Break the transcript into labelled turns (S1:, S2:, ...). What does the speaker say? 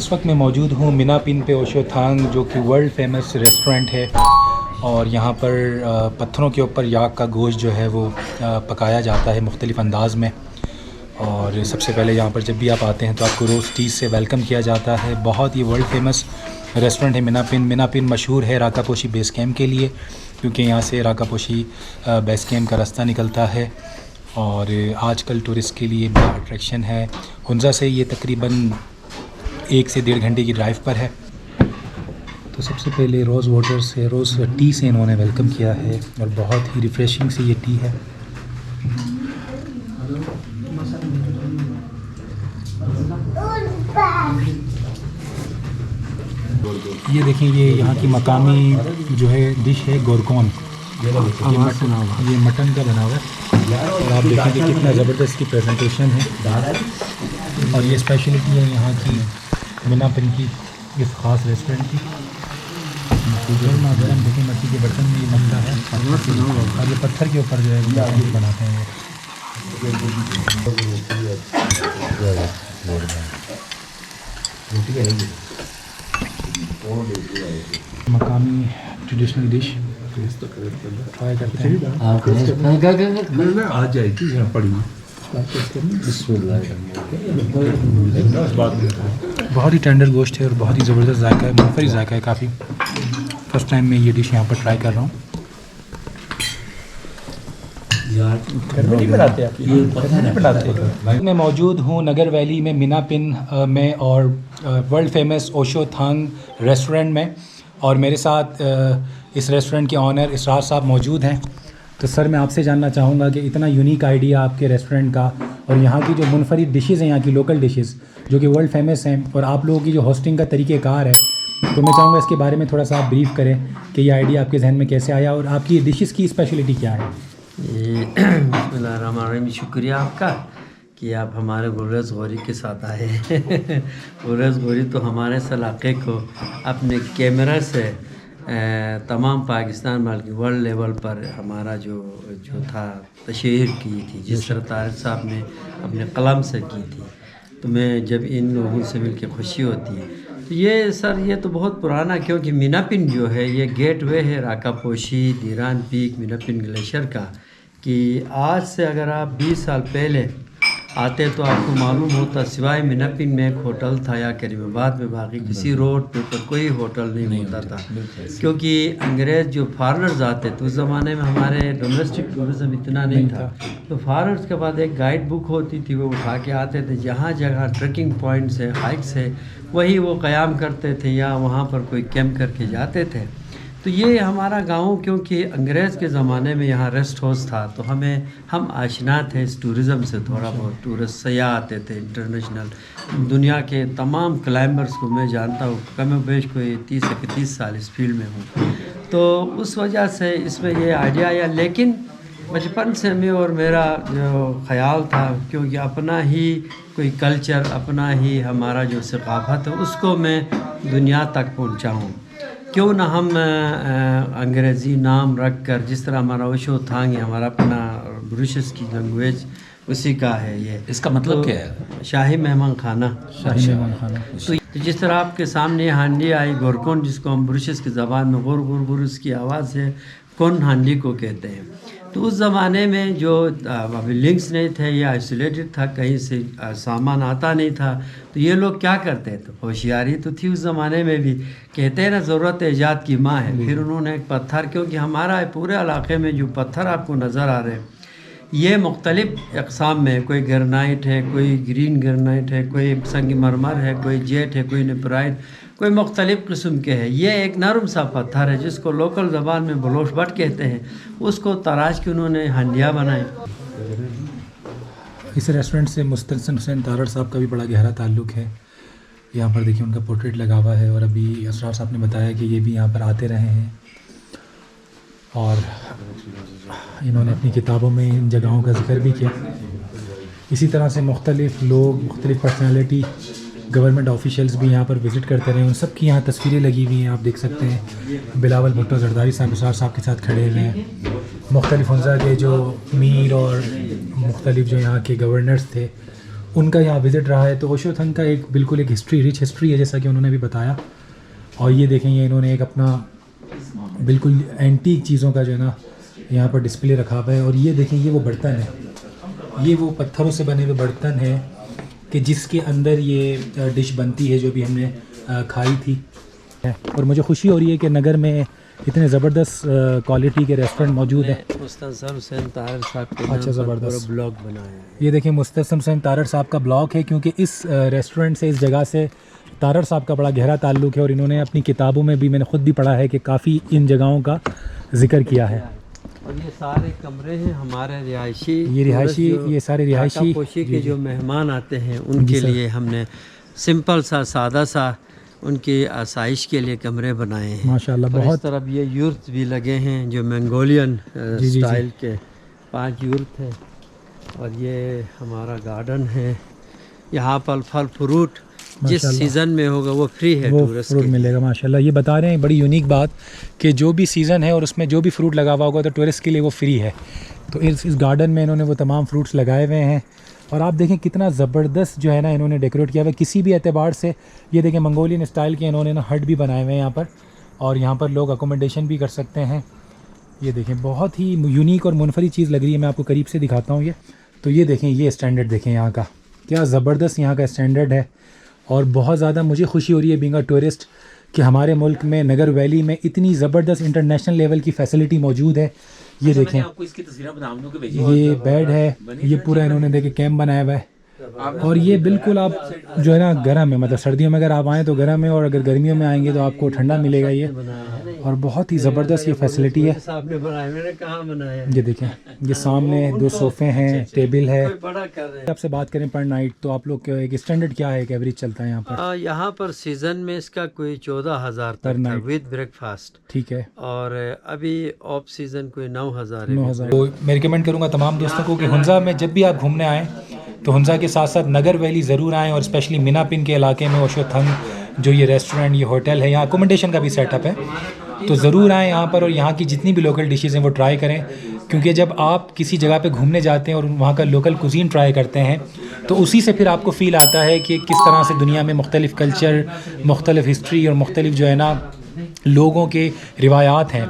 S1: اس وقت میں موجود ہوں مینا پن پہ اوشو تھانگ، جو کہ ورلڈ فیمس ریسٹورنٹ ہے، اور یہاں پر پتھروں کے اوپر یاک کا گوشت جو ہے وہ پکایا جاتا ہے مختلف انداز میں. اور سب سے پہلے یہاں پر جب بھی آپ آتے ہیں تو آپ کو روز ٹیز سے ویلکم کیا جاتا ہے. بہت ہی ورلڈ فیمس ریسٹورنٹ ہے مینا پن. مینا پن مشہور ہے راکا پوشی بیس کیمپ کے لیے، کیونکہ یہاں سے راکا پوشی بیس کیمپ کا راستہ نکلتا ہے، اور آج کل ٹورسٹ کے لیے بڑا اٹریکشن ہے. ہنزا سے یہ تقریباً 1 سے 1.5 گھنٹے کی ڈرائیو پر ہے. تو سب سے پہلے روز واٹر سے، روز ٹی سے انہوں نے ویلکم کیا ہے، اور بہت ہی ریفریشنگ سے یہ ٹی ہے. یہ دیکھیں، یہ یہاں کی مقامی جو ہے ڈش ہے گورکون. یہ مٹن کا بنا ہوا ہے، اور آپ دیکھیں کہ کتنا زبردست کی پریزنٹیشن ہے. اور یہ اسپیشلٹی ہے یہاں کی مینا پن کی اس خاص ریسٹورنٹ کی. گرم دیکھیں مٹی کے برتن میں یہ بنتا ہے، اور یہ پتھر کے اوپر جو ہے وہ بناتے ہیں. مقامی ٹریڈیشنل ڈش ٹرائی کرتے ہیں. آ جائے گی یہاں پڑی. بہت ہی ٹینڈر گوشت ہے اور بہت ہی زبردست ذائقہ ہے، منفرد ذائقہ ہے کافی. فرسٹ ٹائم میں یہ ڈش یہاں پر ٹرائی کر رہا ہوں. میں موجود ہوں نگر ویلی میں مینا پن میں، اور world famous Osho Thang restaurant میں، اور میرے ساتھ اس ریسٹورنٹ کے آنر اسرار صاحب موجود ہیں. تو سر، میں آپ سے جاننا چاہوں گا کہ اتنا یونیک آئیڈیا آپ کے ریسٹورنٹ کا، اور یہاں کی جو منفرد ڈشز ہیں، یہاں کی لوکل ڈشز جو کہ ورلڈ فیمس ہیں، اور آپ لوگوں کی جو ہوسٹنگ کا طریقہ کار ہے، تو میں چاہوں گا اس کے بارے میں تھوڑا سا آپ بریف کریں کہ یہ آئیڈیا آپ کے ذہن میں کیسے آیا، اور آپ کی ڈشز کی اسپیشلٹی کیا ہے.
S2: بسم اللہ الرحمن الرحیم. شکریہ آپ کا کہ آپ ہمارے گلریز غوری کے ساتھ آئے ہیں. گلریز غوری تو ہمارے اس علاقے کو اپنے کیمرہ سے تمام پاکستان بلکہ ورلڈ لیول پر ہمارا جو تھا تشہیر کی تھی، جس طرح طارق صاحب نے اپنے قلم سے کی تھی. تو میں جب ان لوگوں سے مل کے خوشی ہوتی ہے. تو یہ سر، یہ تو بہت پرانا، کیونکہ مینا پن جو ہے یہ گیٹ وے ہے راکا پوشی، دیران پیک، مینا پن گلیشر کا. کہ آج سے اگر آپ 20 سال پہلے آتے تو آپ کو معلوم ہوتا سوائے مینا پن میں ایک ہوٹل تھا یا کریم آباد میں، باقی کسی روڈ پہ تو کوئی ہوٹل نہیں ہوتا تھا. کیونکہ انگریز جو فارنرز آتے تو اس زمانے میں ہمارے ڈومیسٹک ٹورزم اتنا نہیں تھا، تو فارنرز کے بعد ایک گائیڈ بک ہوتی تھی، وہ اٹھا کے آتے تھے. جہاں جگہ ٹریکنگ پوائنٹس ہے، ہائکس ہے، وہی وہ قیام کرتے تھے یا وہاں پر کوئی کیمپ کر کے جاتے تھے. تو یہ ہمارا گاؤں، کیونکہ انگریز کے زمانے میں یہاں ریسٹ ہاؤس تھا، تو ہم آشنا تھے اس ٹورزم سے. تھوڑا بہت ٹورسٹ سیاح آتے تھے انٹرنیشنل، دنیا کے تمام کلائمبرز کو میں جانتا ہوں، کم و بیش کوئی 30 سے 31 سال اس فیلڈ میں ہوں. تو اس وجہ سے اس میں یہ آئیڈیا آیا. لیکن بچپن سے میں اور میرا جو خیال تھا، کیونکہ اپنا ہی کوئی کلچر، اپنا ہی ہمارا جو ثقافت ہے، اس کو میں دنیا تک پہنچاؤں. کیوں نہ ہم انگریزی نام رکھ کر، جس طرح ہمارا اوشو تھانگ ہے، ہمارا اپنا بروشس کی لینگویج اسی کا ہے. یہ
S3: اس کا مطلب کیا ہے؟
S2: شاہی مہمان خانہ.
S1: شاہی مہمان خانہ.
S2: تو جس طرح آپ کے سامنے یہ ہانڈی آئی گورکون، جس کو ہم بروشس کی زبان میں غور غور غور اس کی آواز ہے، کون ہانڈی کو کہتے ہیں. تو اس زمانے میں جو ابھی لنکس نہیں تھے، یہ آئسولیٹڈ تھا، کہیں سے سامان آتا نہیں تھا. تو یہ لوگ کیا کرتے تھے، ہوشیاری تو تھی اس زمانے میں بھی، کہتے ہیں نا ضرورت ایجاد کی ماں ہے. پھر انہوں نے ایک پتھر، کیونکہ ہمارا پورے علاقے میں جو پتھر آپ کو نظر آ رہے ہیں یہ مختلف اقسام میں، کوئی گرنائٹ ہے، کوئی گرین گرنائٹ ہے، کوئی سنگ مرمر ہے، کوئی جیٹ ہے، کوئی نیپرائٹ، کوئی مختلف قسم کے ہے. یہ ایک نرم سا پتھر ہے جس کو لوکل زبان میں بلوش بٹ کہتے ہیں. اس کو تراش کے انہوں نے ہنڈیاں بنائیں.
S1: اس ریسٹورنٹ سے مستحسن حسین تارڑ صاحب کا بھی بڑا گہرا تعلق ہے. یہاں پر دیکھیں ان کا پورٹریٹ لگا ہوا ہے، اور ابھی اسرار صاحب نے بتایا کہ یہ بھی یہاں پر آتے رہے ہیں، اور انہوں نے اپنی کتابوں میں ان جگہوں کا ذکر بھی کیا. اسی طرح سے مختلف لوگ، مختلف پرسنالٹی، گورنمنٹ آفیشلز بھی یہاں پر وزٹ کرتے رہے. ان سب کی یہاں تصویریں لگی ہوئی ہیں، آپ دیکھ سکتے ہیں. بلاول بھٹو زرداری صاحب اسرار صاحب کے ساتھ کھڑے ہوئے ہیں. مختلف ہنزا کے جو میر اور مختلف جو یہاں کے گورنرز تھے ان کا یہاں وزٹ رہا ہے. تو اوشو تھنگ کا ایک بالکل ایک رچ ہسٹری ہے جیسا کہ انہوں نے بھی بتایا. اور یہ دیکھیں یہ انہوں نے ایک اپنا بالکل اینٹیک چیزوں کا جو ہے نا یہاں پر ڈسپلے رکھا ہوا ہے. اور یہ دیکھیں یہ وہ برتن ہے, یہ وہ پتھروں سے بنے ہوئے برتن ہے کہ جس کے اندر یہ ڈش بنتی ہے جو بھی ہم نے کھائی تھی. اور مجھے خوشی ہو رہی ہے کہ نگر میں اتنے زبردست کوالٹی کے ریسٹورنٹ موجود ہیں.
S2: مستنصر حسین طاہر صاحب کے
S1: اچھا زبردست
S2: بلاگ بنایا ہے.
S1: یہ دیکھیں مستنصر حسین طاہر صاحب کا بلاگ ہے, کیونکہ اس ریسٹورنٹ سے اس جگہ سے طاہر صاحب کا بڑا گہرا تعلق ہے. اور انہوں نے اپنی کتابوں میں بھی, میں نے خود بھی پڑھا ہے کہ کافی ان جگہوں کا ذکر کیا ہے.
S2: اور یہ سارے کمرے ہیں ہمارے رہائشی,
S1: یہ سارے رہائشی
S2: پوشی کے جو مہمان آتے ہیں ان کے لیے ہم نے سمپل سا سادہ سا ان کی آسائش کے لیے کمرے بنائے ہیں
S1: ماشاء اللہ.
S2: اور اس
S1: بہت
S2: طرف یہ یورت بھی لگے ہیں جو منگولین سٹائل کے 5 یورت ہیں. اور یہ ہمارا گارڈن ہے, یہاں پر پھل فروٹ جس سیزن میں ہوگا وہ فری ہے,
S1: وہ
S2: ٹورسٹ
S1: فروٹ ملے گا. ماشاء اللہ یہ بتا رہے ہیں بڑی یونیک بات کہ جو بھی سیزن ہے اور اس میں جو بھی فروٹ لگا ہوا ہوگا تو ٹورسٹ کے لیے وہ فری ہے. تو اس گارڈن میں انہوں نے وہ تمام فروٹس لگائے ہوئے ہیں. اور آپ دیکھیں کتنا زبردست جو ہے نا انہوں نے ڈیکوریٹ کیا ہوا ہے کسی بھی اعتبار سے. یہ دیکھیں منگولین اسٹائل کے انہوں نے نا ہٹ بھی بنائے ہوئے ہیں یہاں پر, اور یہاں پر لوگ اکوموڈیشن بھی کر سکتے ہیں. یہ دیکھیں بہت ہی یونیک اور منفرد چیز لگ رہی ہے. میں آپ کو قریب سے دکھاتا ہوں. یہ تو یہ دیکھیں یہ اسٹینڈرڈ دیکھیں یہاں کا, کیا زبردست یہاں کا اسٹینڈرڈ ہے. اور بہت زیادہ مجھے خوشی ہو رہی ہے بینگ اے ٹورسٹ کہ ہمارے ملک میں نگر ویلی میں اتنی زبردست انٹرنیشنل لیول کی فیسلٹی موجود ہے. یہ دیکھیں یہ بیڈ ہے, یہ پورا انہوں نے دیکھیں کیمپ بنایا ہوا ہے. اور یہ بالکل آپ جو ہے نا گرم ہے, مطلب سردیوں میں اگر آپ آئیں تو گرم ہے, اور اگر گرمیوں میں آئیں گے تو آپ کو ٹھنڈا ملے گا. یہ اور بہت ہی زبردست یہ فیسلٹی ہے. یہ دیکھیں یہ سامنے 2 صوفے ہیں, ٹیبل ہے. آپ سے بات کریں پر نائٹ تو آپ لوگ ایک اسٹینڈرڈ کیا ہے, ایک ایوریج چلتا ہے یہاں پر؟
S2: یہاں پر سیزن میں اس کا کوئی 14,000 پر نائٹ ود بریک فاسٹ.
S1: ٹھیک ہے.
S2: اور ابھی آف سیزن کوئی 9,000.
S1: تو میں ریکمینڈ کروں گا تمام دوستوں کو کہ ہنزا میں جب بھی آپ گھومنے آئیں تو ہنزا کے ساتھ ساتھ نگر ویلی ضرور آئیں, اور اسپیشلی مینا پن کے علاقے میں اوشو تھنگ جو یہ ریسٹورنٹ یہ ہوٹل ہے, یہاں اکوموڈیشن کا بھی سیٹ اپ ہے, تو ضرور آئیں یہاں پر. اور یہاں کی جتنی بھی لوکل ڈشز ہیں وہ ٹرائی کریں, کیونکہ جب آپ کسی جگہ پہ گھومنے جاتے ہیں اور وہاں کا لوکل کوزین ٹرائی کرتے ہیں تو اسی سے پھر آپ کو فیل آتا ہے کہ کس طرح سے دنیا میں مختلف کلچر, مختلف ہسٹری اور مختلف جو ہے نا لوگوں کے روایات ہیں.